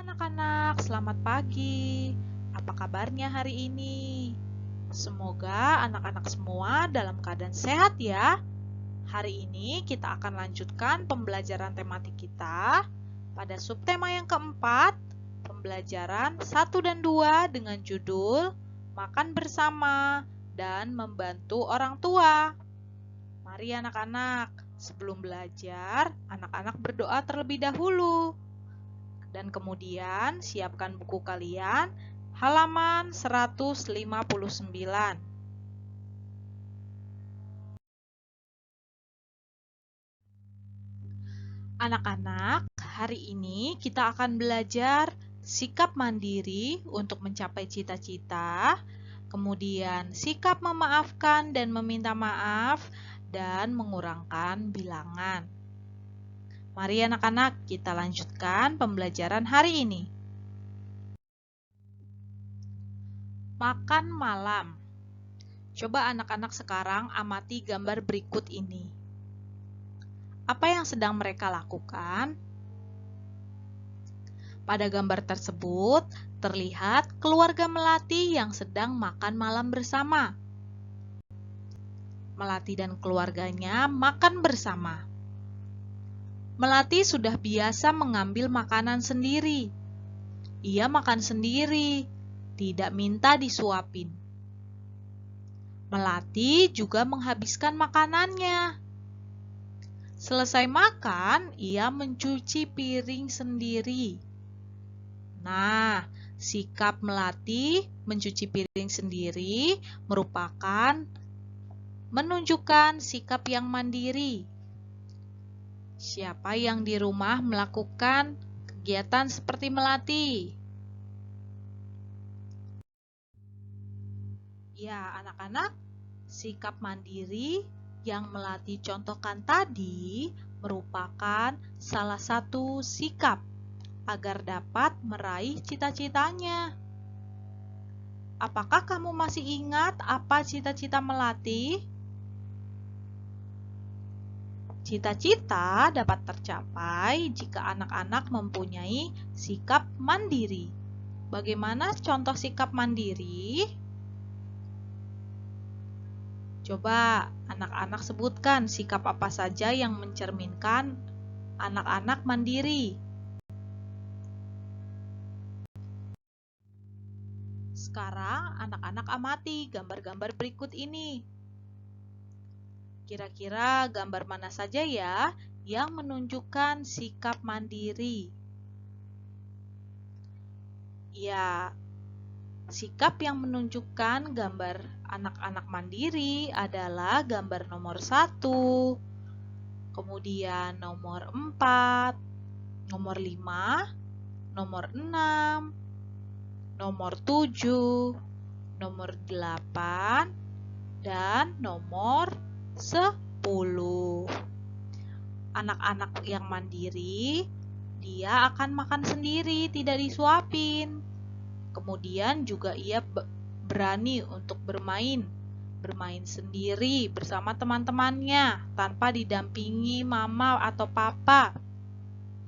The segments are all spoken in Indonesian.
anak-anak, selamat pagi. Apa kabarnya hari ini? Semoga anak-anak semua dalam keadaan sehat ya. Hari ini kita akan lanjutkan pembelajaran tematik kita pada subtema yang keempat, pembelajaran 1 dan 2 dengan judul Makan Bersama dan Membantu Orang Tua. Mari anak-anak, sebelum belajar, anak-anak berdoa terlebih dahulu. Dan kemudian siapkan buku kalian halaman 159. Anak-anak, hari ini kita akan belajar sikap mandiri untuk mencapai cita-cita, kemudian sikap memaafkan dan meminta maaf, dan mengurangkan bilangan. Mari anak-anak, kita lanjutkan pembelajaran hari ini. Makan malam. Coba anak-anak sekarang amati gambar berikut ini. Apa yang sedang mereka lakukan? Pada gambar tersebut, terlihat keluarga Melati yang sedang makan malam bersama. Melati dan keluarganya makan bersama. Melati sudah biasa mengambil makanan sendiri. Ia makan sendiri, tidak minta disuapin. Melati juga menghabiskan makanannya. Selesai makan, ia mencuci piring sendiri. Nah, sikap Melati mencuci piring sendiri merupakan menunjukkan sikap yang mandiri. Siapa yang di rumah melakukan kegiatan seperti Melati? Ya, anak-anak, sikap mandiri yang Melati contohkan tadi merupakan salah satu sikap agar dapat meraih cita-citanya. Apakah kamu masih ingat apa cita-cita Melati? Cita-cita dapat tercapai jika anak-anak mempunyai sikap mandiri. Bagaimana contoh sikap mandiri? Coba anak-anak sebutkan sikap apa saja yang mencerminkan anak-anak mandiri. Sekarang anak-anak amati gambar-gambar berikut ini. Kira-kira gambar mana saja ya yang menunjukkan sikap mandiri? Ya, sikap yang menunjukkan gambar anak-anak mandiri adalah gambar nomor 1, kemudian nomor 4, nomor 5, nomor 6, nomor 7, nomor 8, dan nomor 10. Anak-anak yang mandiri, dia akan makan sendiri, tidak disuapin. Kemudian juga ia berani untuk bermain sendiri bersama teman-temannya tanpa didampingi mama atau papa.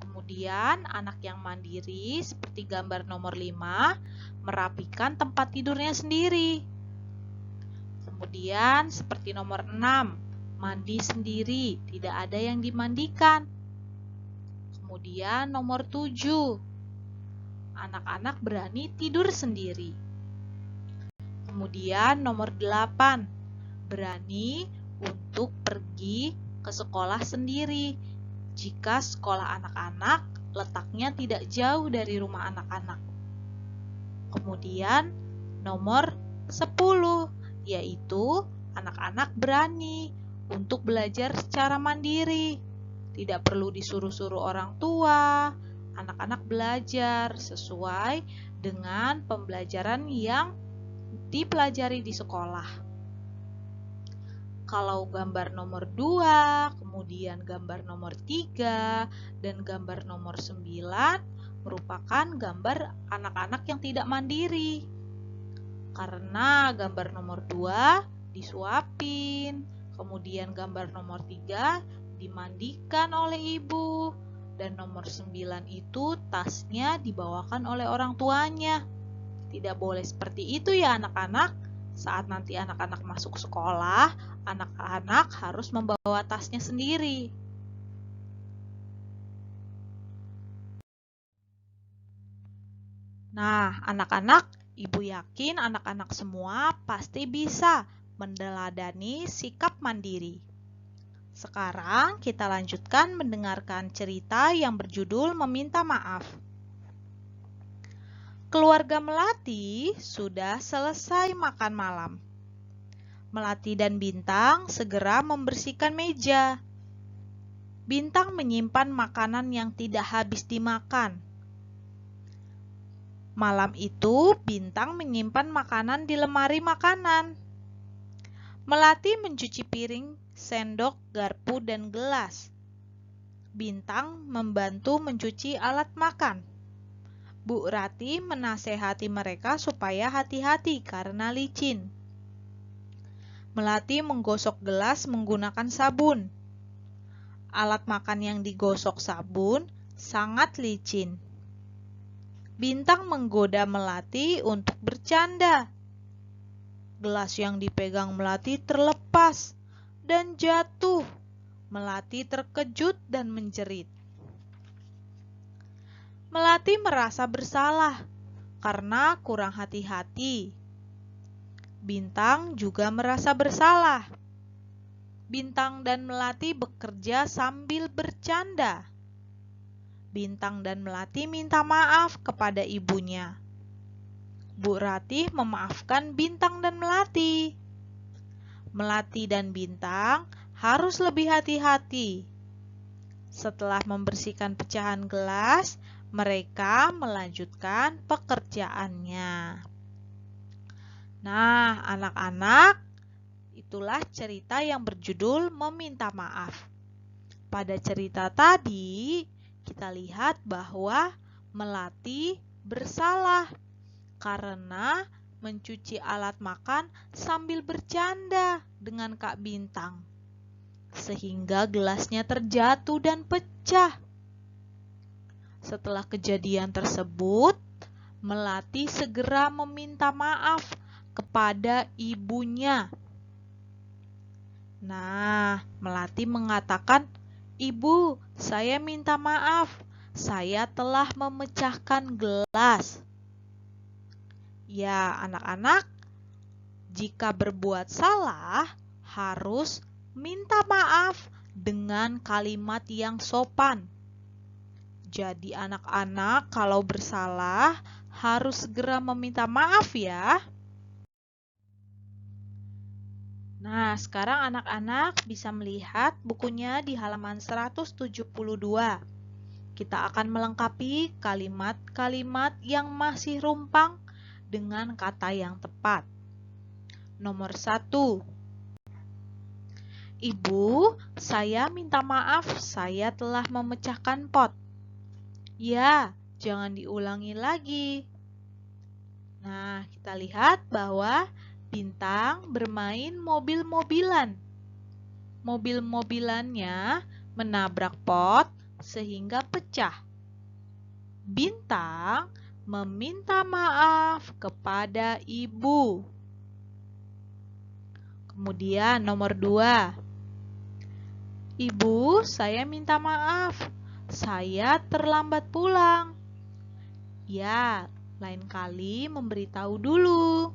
Kemudian anak yang mandiri seperti gambar nomor 5 merapikan tempat tidurnya sendiri. Kemudian seperti nomor 6, mandi sendiri, tidak ada yang dimandikan. Kemudian nomor 7, anak-anak berani tidur sendiri. Kemudian nomor 8, berani untuk pergi ke sekolah sendiri jika sekolah anak-anak letaknya tidak jauh dari rumah anak-anak. Kemudian nomor 10, yaitu anak-anak berani untuk belajar secara mandiri. Tidak perlu disuruh-suruh orang tua, anak-anak belajar sesuai dengan pembelajaran yang dipelajari di sekolah. Kalau gambar nomor 2, kemudian gambar nomor 3, dan gambar nomor 9 merupakan gambar anak-anak yang tidak mandiri. Karena gambar nomor 2 disuapin, kemudian gambar nomor 3 dimandikan oleh ibu, Dan nomor 9 itu tasnya dibawakan oleh orang tuanya. Tidak boleh seperti itu ya anak-anak. Saat nanti anak-anak masuk sekolah, anak-anak harus membawa tasnya sendiri. Nah, anak-anak, ibu yakin anak-anak semua pasti bisa meneladani sikap mandiri. Sekarang kita lanjutkan mendengarkan cerita yang berjudul Meminta Maaf. Keluarga Melati sudah selesai makan malam. Melati dan Bintang segera membersihkan meja. Bintang menyimpan makanan yang tidak habis dimakan. Malam itu, Bintang menyimpan makanan di lemari makanan. Melati mencuci piring, sendok, garpu, dan gelas. Bintang membantu mencuci alat makan. Bu Rati menasehati mereka supaya hati-hati karena licin. Melati menggosok gelas menggunakan sabun. Alat makan yang digosok sabun sangat licin. Bintang menggoda Melati untuk bercanda. Gelas yang dipegang Melati terlepas dan jatuh. Melati terkejut dan menjerit. Melati merasa bersalah karena kurang hati-hati. Bintang juga merasa bersalah. Bintang dan Melati bekerja sambil bercanda. Bintang dan Melati minta maaf kepada ibunya. Bu Rati memaafkan Bintang dan Melati. Melati dan Bintang harus lebih hati-hati. Setelah membersihkan pecahan gelas, mereka melanjutkan pekerjaannya. Nah, anak-anak, itulah cerita yang berjudul Meminta Maaf. Pada cerita tadi, kita lihat bahwa Melati bersalah karena mencuci alat makan sambil bercanda dengan Kak Bintang, sehingga gelasnya terjatuh dan pecah. Setelah kejadian tersebut, Melati segera meminta maaf kepada ibunya. Nah, Melati mengatakan, "Ibu, saya minta maaf. Saya telah memecahkan gelas." Ya, anak-anak, jika berbuat salah, harus minta maaf dengan kalimat yang sopan. Jadi anak-anak kalau bersalah harus segera meminta maaf ya. Nah, sekarang anak-anak bisa melihat bukunya di halaman 172. Kita akan melengkapi kalimat-kalimat yang masih rumpang dengan kata yang tepat. Nomor 1. Ibu, saya minta maaf, saya telah memecahkan pot. Ya, jangan diulangi lagi. Nah, kita lihat bahwa Bintang bermain mobil-mobilan. Mobil-mobilannya menabrak pot sehingga pecah. Bintang meminta maaf kepada ibu. Kemudian nomor 2. Ibu, saya minta maaf. Saya terlambat pulang. Ya, lain kali memberitahu dulu.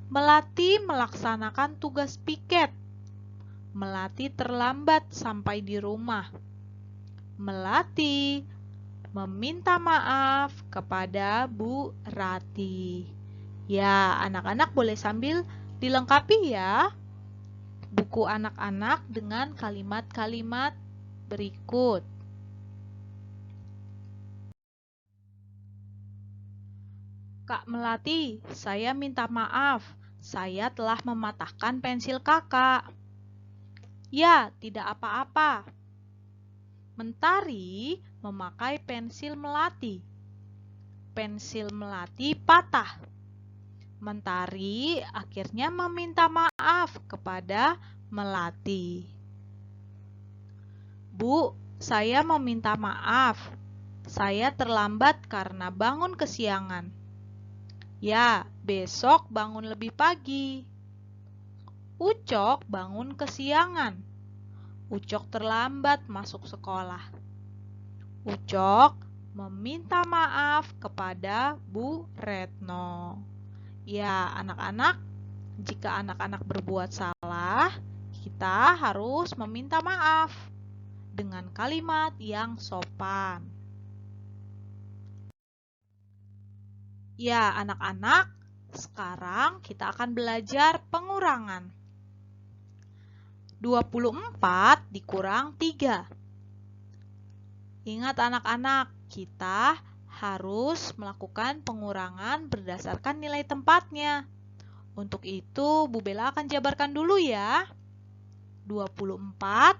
Melati melaksanakan tugas piket. Melati terlambat sampai di rumah. Melati meminta maaf kepada Bu Rati. Ya, anak-anak boleh sambil dilengkapi ya buku anak-anak dengan kalimat-kalimat berikut. Kak Melati, saya minta maaf. Saya telah mematahkan pensil kakak. Ya, tidak apa-apa. Mentari memakai pensil Melati. Pensil Melati patah. Mentari akhirnya meminta maaf kepada Melati. Bu, saya meminta maaf. Saya terlambat karena bangun kesiangan. Ya, besok bangun lebih pagi. Ucok bangun kesiangan. Ucok terlambat masuk sekolah. Ucok meminta maaf kepada Bu Retno. Ya, anak-anak, jika anak-anak berbuat salah, kita harus meminta maaf dengan kalimat yang sopan. Ya, anak-anak, sekarang kita akan belajar pengurangan. 24 dikurang 3. Ingat anak-anak, kita harus melakukan pengurangan berdasarkan nilai tempatnya. Untuk itu, Bu Bella akan jabarkan dulu ya. 24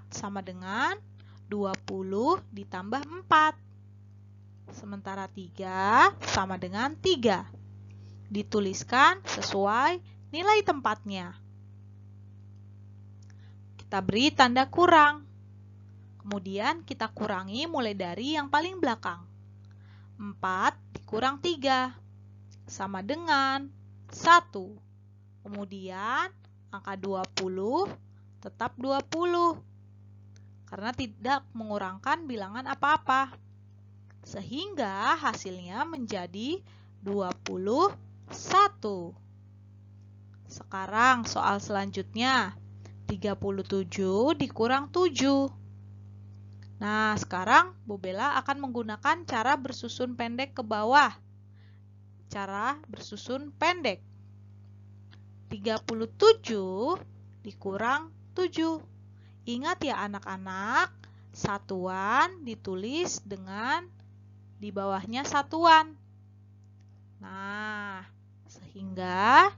sama dengan 20 ditambah 4. Sementara 3 sama dengan 3. Dituliskan sesuai nilai tempatnya. Kita beri tanda kurang. Kemudian kita kurangi mulai dari yang paling belakang. 4 dikurang 3 sama dengan 1. Kemudian angka 20 tetap 20. Karena tidak mengurangkan bilangan apa-apa. Sehingga hasilnya menjadi 21. Sekarang soal selanjutnya. 37 dikurang 7. Nah, sekarang Bu Bella akan menggunakan cara bersusun pendek ke bawah. Cara bersusun pendek. 37 dikurang 7. Ingat ya anak-anak, satuan ditulis dengan di bawahnya satuan. Nah, sehingga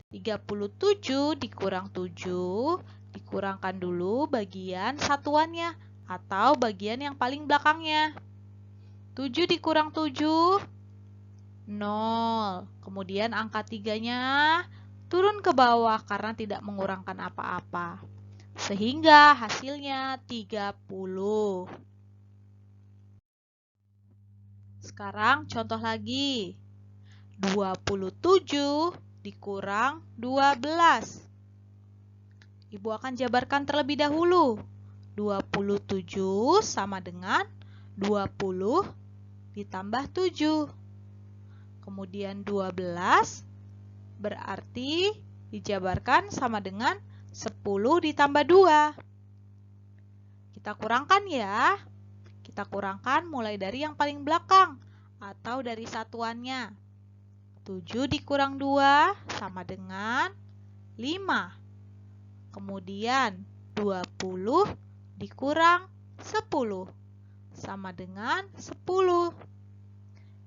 37 dikurang 7, dikurangkan dulu bagian satuannya atau bagian yang paling belakangnya. 7 dikurang 7, 0. Kemudian angka 3-nya turun ke bawah karena tidak mengurangkan apa-apa. Sehingga hasilnya 30. Sekarang contoh lagi. 27 dikurang 12. Ibu akan jabarkan terlebih dahulu. 27 sama dengan 20 ditambah 7. Kemudian 12 berarti dijabarkan sama dengan 10 ditambah 2. Kita kurangkan ya. Kita kurangkan mulai dari yang paling belakang atau dari satuannya. 7 dikurang 2 sama dengan 5. Kemudian 20 dikurang 10 sama dengan 10.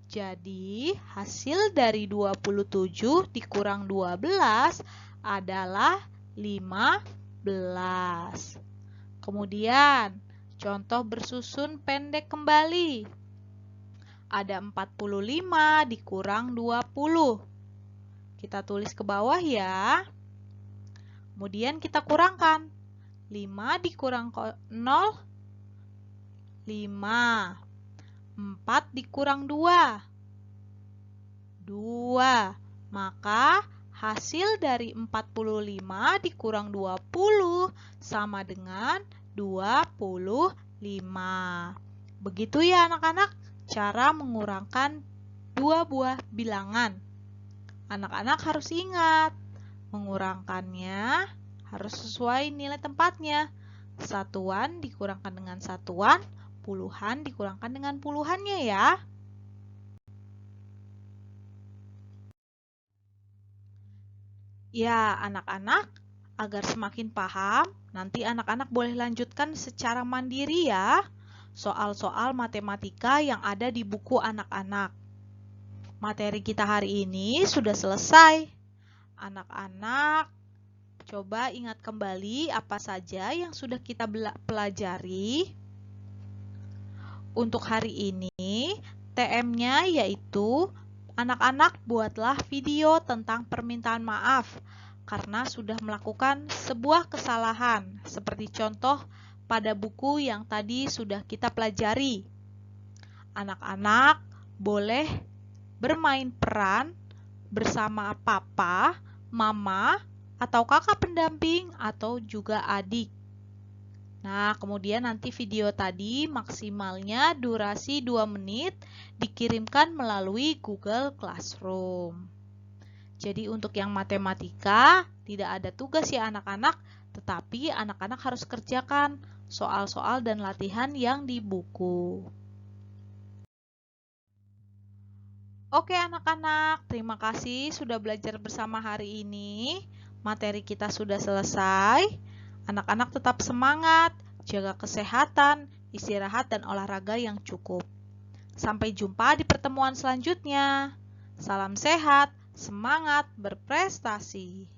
Jadi hasil dari 27 dikurang 12 adalah 15. Kemudian contoh bersusun pendek kembali. Ada 45 dikurang 20. Kita tulis ke bawah ya. Kemudian kita kurangkan. 5 dikurang 0, 5. 4 dikurang 2, 2. Maka hasil dari 45 dikurang 20 sama dengan 25. Begitu ya anak-anak, cara mengurangkan dua buah bilangan. Anak-anak harus ingat, mengurangkannya harus sesuai nilai tempatnya. Satuan dikurangkan dengan satuan, puluhan dikurangkan dengan puluhannya ya. Ya, anak-anak, agar semakin paham, nanti anak-anak boleh lanjutkan secara mandiri ya soal-soal matematika yang ada di buku anak-anak. Materi kita hari ini sudah selesai. Anak-anak, coba ingat kembali apa saja yang sudah kita pelajari. Untuk hari ini, TM-nya yaitu anak-anak buatlah video tentang permintaan maaf karena sudah melakukan sebuah kesalahan, seperti contoh pada buku yang tadi sudah kita pelajari. Anak-anak boleh bermain peran bersama papa, mama, atau kakak pendamping, atau juga adik. Nah, kemudian nanti video tadi maksimalnya durasi 2 menit dikirimkan melalui Google Classroom. Jadi untuk yang matematika tidak ada tugas ya anak-anak, tetapi anak-anak harus kerjakan soal-soal dan latihan yang di buku. Oke anak-anak, terima kasih sudah belajar bersama hari ini. Materi kita sudah selesai. Anak-anak tetap semangat, jaga kesehatan, istirahat dan olahraga yang cukup. Sampai jumpa di pertemuan selanjutnya. Salam sehat, semangat berprestasi.